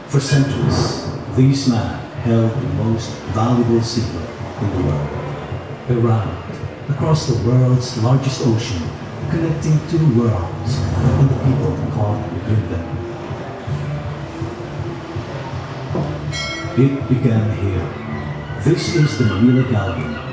For centuries, this man held the most valuable secret in the world. Around, across the world's largest ocean, connecting two worlds and the people caught within them. It began here. This is the Manila Galleon.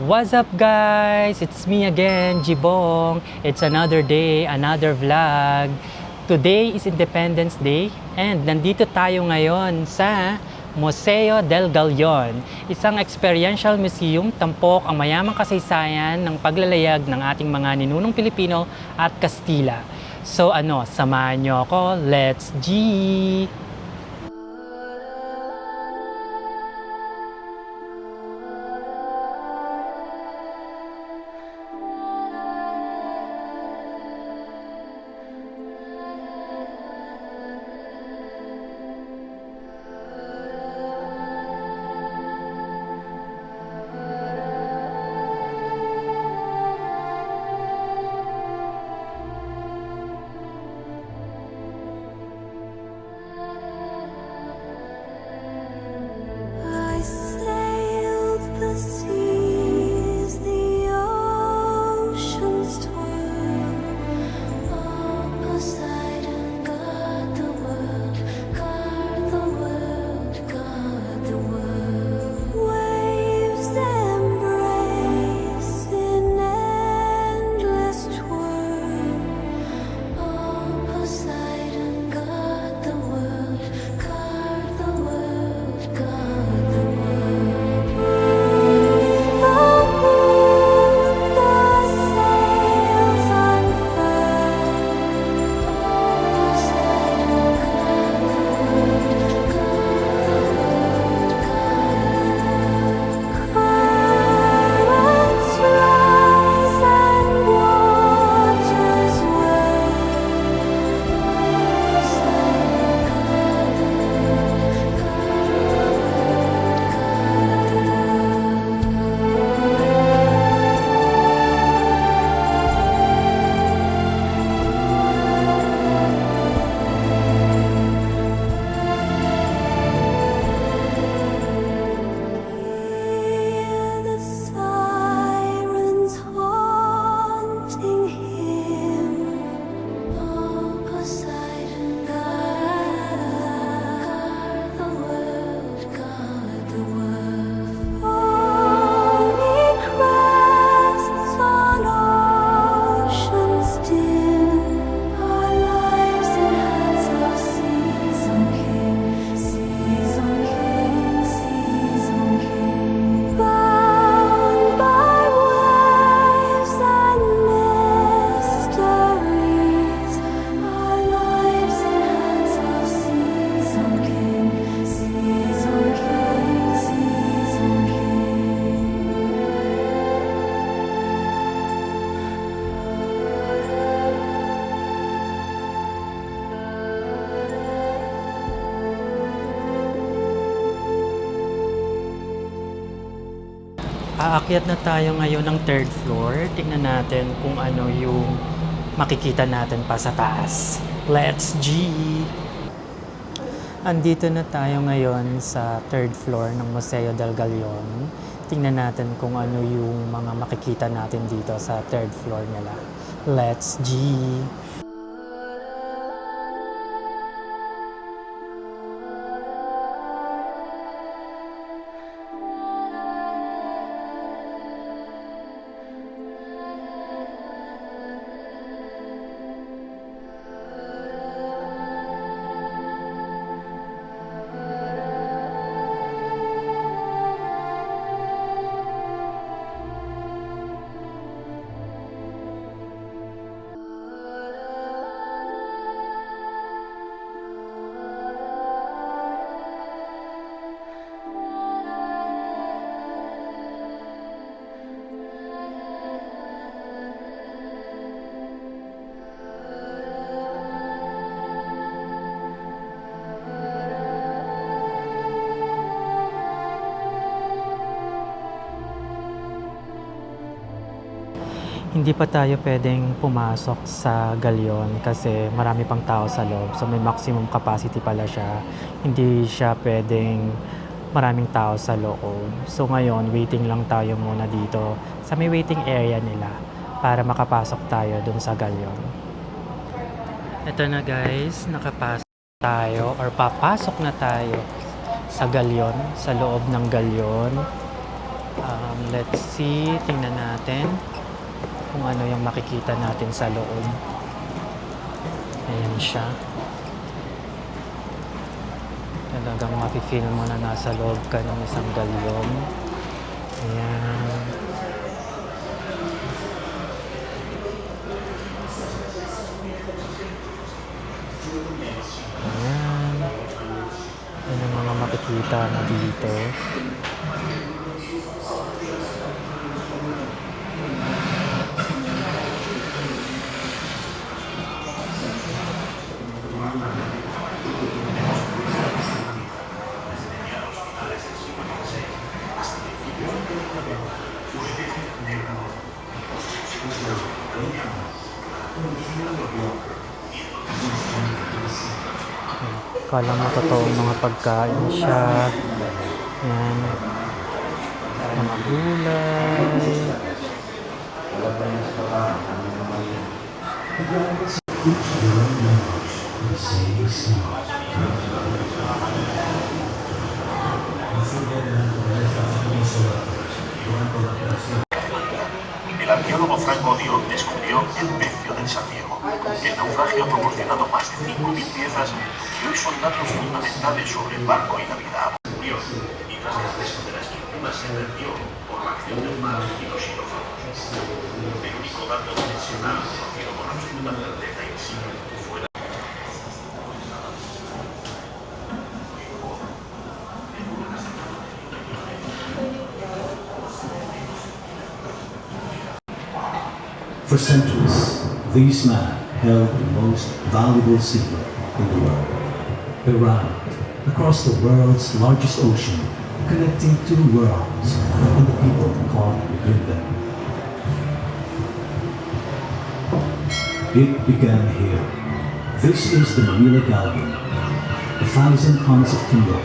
What's up guys? It's me again, Jibong. It's another day, another vlog. Today is Independence Day and nandito tayo ngayon sa Museo del Galleon, isang experiential museum tampok ang mayamang kasaysayan ng paglalayag ng ating mga ninunong Pilipino at Kastila. So samahan nyo ako, let's G! I sailed the seas, the oceans twirl. Oh, Poseidon, guard the world, guard the world, guard the world. Waves embrace in endless twirl. Oh, Poseidon, guard the world, guard the world, guard the world. The moon, the sails unfurl. Oh, Poseidon, guard the world, guard the world, guard the world. Currents rise and waters whirl. Hear the sirens haunting him. Oh, Poseidon, guard the world, guard the world. Foamy crests on oceans dim. Our lives in hands of seas, O King, seas, O King, seas, O King. Bound by waves and mysteries, our lives in hands of seas, O King, seas, O King, seas, O King. Aakyat na tayo ngayon ng third floor. Tingnan natin kung ano yung makikita natin pa sa taas. Let's G! Andito na tayo ngayon sa third floor ng Museo del Galleon. Tingnan natin kung ano yung mga makikita natin dito sa third floor nila. Let's G! Hindi pa tayo pwedeng pumasok sa galyon kasi marami pang tao sa loob. So may maximum capacity pala siya. Hindi siya pwedeng maraming tao sa loob. So ngayon, waiting lang tayo muna dito sa may waiting area nila para makapasok tayo dun sa galyon. Ito na guys, nakapasok tayo or papasok na tayo sa galyon, sa loob ng galyon. Let's see, tingnan natin kung ano yung makikita natin sa loob. Ayan siya. Talagang mafe-feel mo na nasa loob ka ng isang galyon. Ayan. Ayan. Ayan ang mga makikita mo dito. Kala mo totoong mga pagkain siya. Yan. Mga gulay. El arqueólogo Franco Dio descubrió el Pecio del Santiago. El naufragio ha proporcionado más de 5.000 piezas que hoy son datos fundamentales sobre el barco y la vida. Murió, y tras el resto de la estructura se perdió por la acción del mar y los hidrófonos. El único dato dimensional conocido con absoluta certeza in situ fue la... For centuries, these men held the most valuable secret in the world. A route across the world's largest ocean, connecting two worlds and the people caught within them. It began here. This is the Manila Galleon, 1,000 tons of timber,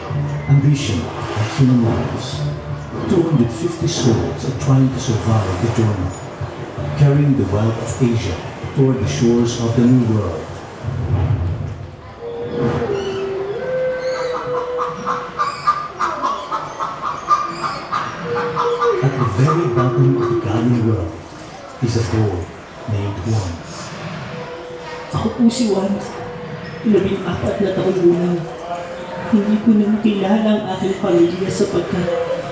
ambition, and human lives. 250 souls are trying to survive the journey, carrying the wealth of Asia toward the shores of the New World. At the very bottom of the Gallian world is a boy named Juan. Ako po si Juan. 14 na taon gulang. Hindi ko na makilala ang aking pamilya sapagkat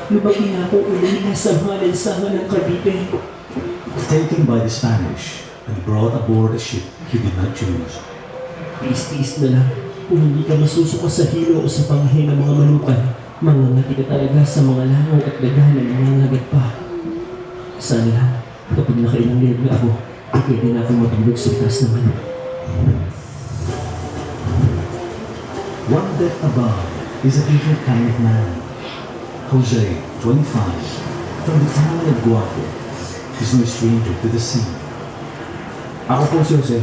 lubagin ako uli na sa mga lansangan ng Cavite. Taken by the Spanish and brought aboard a ship he did not choose. Tiis-tiis na lang. Kung hindi ka masusuka sa hilo o sa pangahay ng mga manukan, mangangati ka talaga sa mga langaw at daga na nangangagat pa. Sana kapag nakailang leg na ako, ay pwede na akong matulog sa taas naman. One deck above is a different kind of man. Jose, 25, from the town of Guapo, is no stranger to the sea. Ako po si Jose.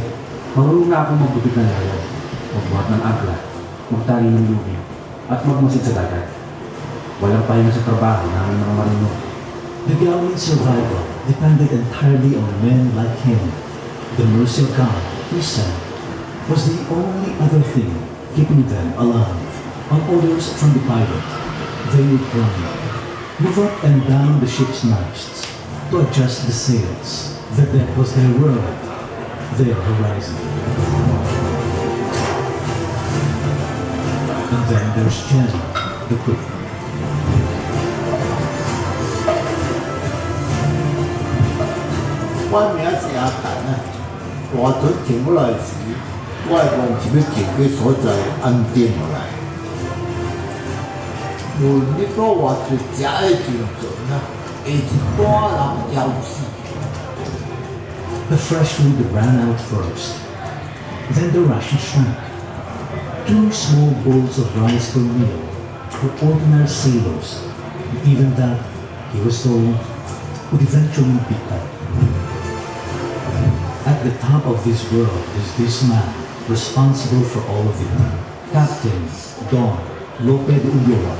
Marunong na akong magbubit ng layo, magbuhat ng agla, magtali ng lubid, at magmasid sa dagat. Walang pahinga sa trabaho ng aming mga marino. The Gallian survival depended entirely on men like him. The mercy of God, he said, was the only other thing keeping them alive. On orders from the pilot, they would climb, move up and down the ship's masts to adjust the sails. The deck was their world, their horizon. And then there's Jen, the cook. One名是阿蛋啊，大船停落来时，我係往前面前嘅所在安定落來。無論你講話就食嘅上船啊，會一般人枵死。 The fresh food ran out first. Then the ration shrank. 2 small bowls of rice per meal for ordinary sailors. Even that, he was told, would eventually be cut. At the top of this world is this man, responsible for all of it. Captain Don Lope de Ulloa.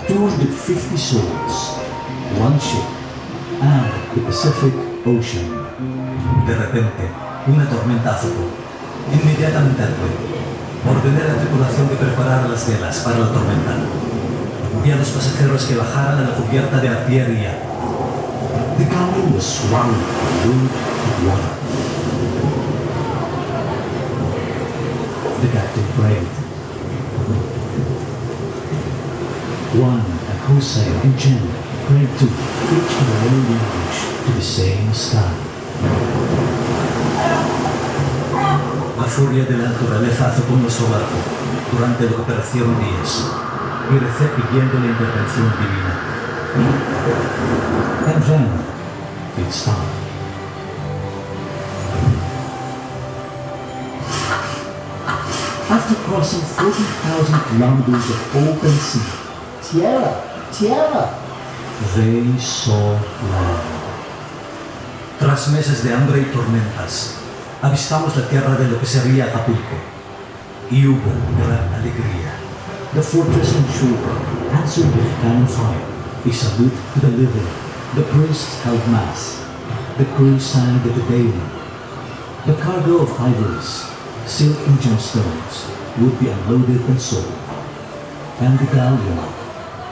250 souls, one ship, and the Pacific Ocean. De repente, una tormenta azotó. Inmediatamente al pueblo. Ordené a la tripulación de preparar las velas para la tormenta. Vi a los pasajeros que bajaran a la cubierta de artillería. The galleon was swallowed by wind and water. The captain prayed. Juan and Jose and Jen prayed too, each in their own language, to the same sky. La furia de la naturaleza azotó nuestro barco durante lo que parecieron días y recé pidiendo la intervención divina. And then it stopped. After crossing 40,000 kilometers of open sea, Tierra. they saw land. Tras meses de hambre y tormentas, avistamos la tierra de lo que sería Acapulco y hubo gran alegría. The fortress and shore answered with cannon fire, a salute to the living. The priests held mass. The crew sang the Te Deum. The cargo of ivories, silk and gemstones would be unloaded and sold. And the galleon,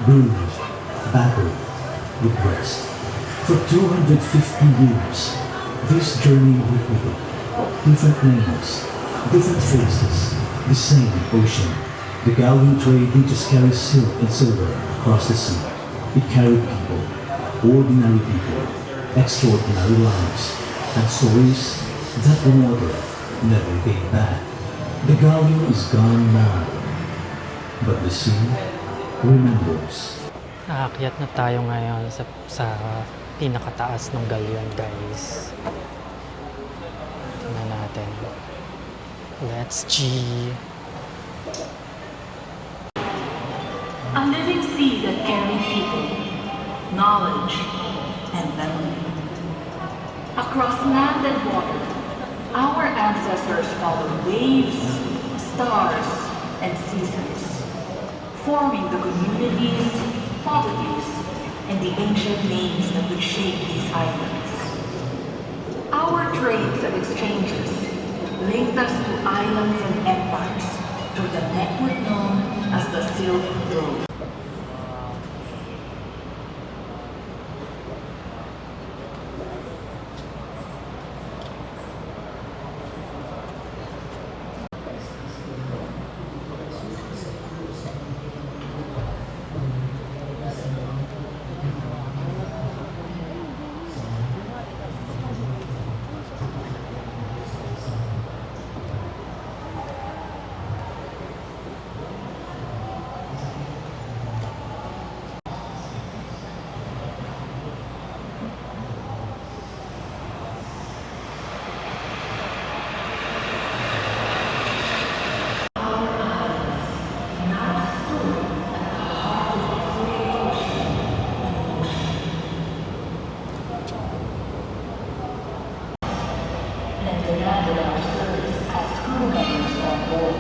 bruised, battered, would rest. For 250 years, this journey would begin. Different names, different faces, the same ocean. The galleon trade didn't just carry silk and silver across the sea. It carried people, ordinary people, extraordinary lives, and stories that the water never came back. The galleon is gone now, but the sea remembers. Aakyat na tayo ngayon sa pinakataas ng galyon, guys. Tingnan natin. Let's G. A living sea that carried people, knowledge, and memory. Across land and water, our ancestors followed waves, stars, and seasons, forming the communities, polities, and the ancient names that would shape these islands. Our trades and exchanges linked us to islands and empires through the network known as the Silk Road. And demanded our service as crew members on board.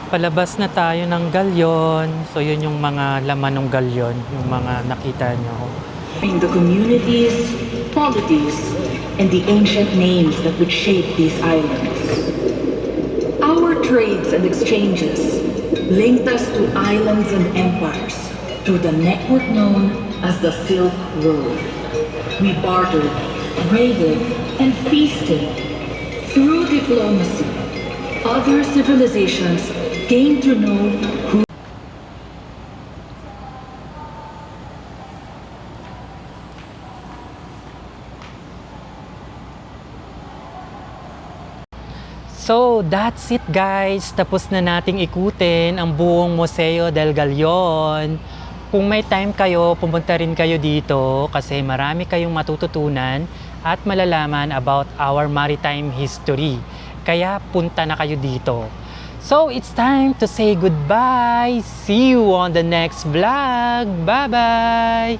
Palabas na tayo ng galyon. So yun yung mga laman ng galyon, yung mga nakita nyo. In the communities, polities, and the ancient names that would shape these islands. Our trades and exchanges linked us to islands and empires through the network known as the Silk Road. We bartered, traded, and feasted. Through diplomacy, other civilizations came to know who So, that's it guys. Tapos na nating ikutin ang buong Museo del Galion. Kung may time kayo, pumunta rin kayo dito kasi marami kayong matututunan at malalaman about our maritime history. Kaya punta na kayo dito. So it's time to say goodbye. See you on the next vlog. Bye-bye.